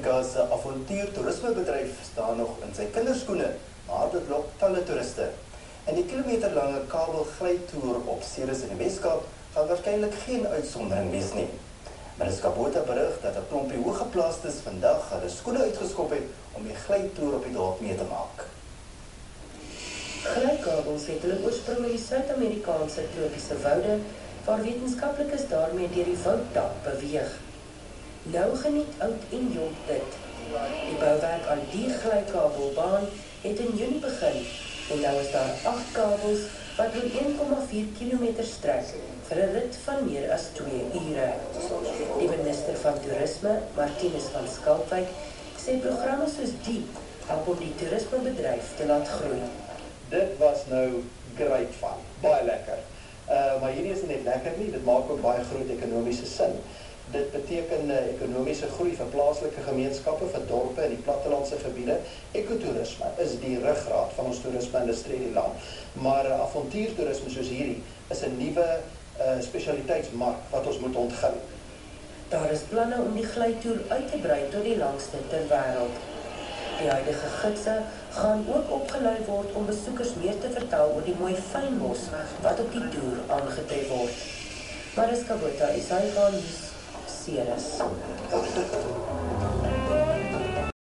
Suid-Afrika se avontuurtoerismebedryf staan nog in sy kinderskoene, maar dit lok talle toeriste. En die kilometerlange kabelglytoer op Ceres in die Weskaap gaan waarskynlik geen uitsondering wees nie. Mariska Botha berig dat 'n klompie hooggeplaastes vandag hulle skoene uitgeskop het om die glytoer op die dorp mee te maak. Glykabels het hulle oorsprong in die Suid-Amerikaanse tropiese woude, waar wetenskaplikes daarmee deur die wouddak beweeg. Nou geniet oud en jonk dit. Die bouwerk aan die glykabelbaan het in Junie begin en nou is daar 8 kabels wat oor 1,4 kilometer strek vir 'n rit van meer as 2 ure. Die minister van Toerisme, Martinus van Skalkwyk, sê programme soos die help om die toerismebedryf te laat groei. Dit was nou great fun, baie lekker. Maar hierdie is nie net lekker nie, dit maak ook baie groot ekonomiese sin. Dit beteken ekonomiese groei vir plaaslike gemeenskappe, vir dorpe in die plattelandse gebiede. Ekotourisme is die ruggraat van ons toerisme-industrie in die land. Maar avontuurtoerisme soos hierdie is 'n nuwe spesialiteitsmark wat ons moet ontgin. Daar is planne om die glytoer uit te brei tot die langste ter wêreld. Die huidige gidse gaan ook opgelei word om besoekers meer te vertel oor die mooi fynbos wat op die toer aangetref word. Mariska Botha, Ceres.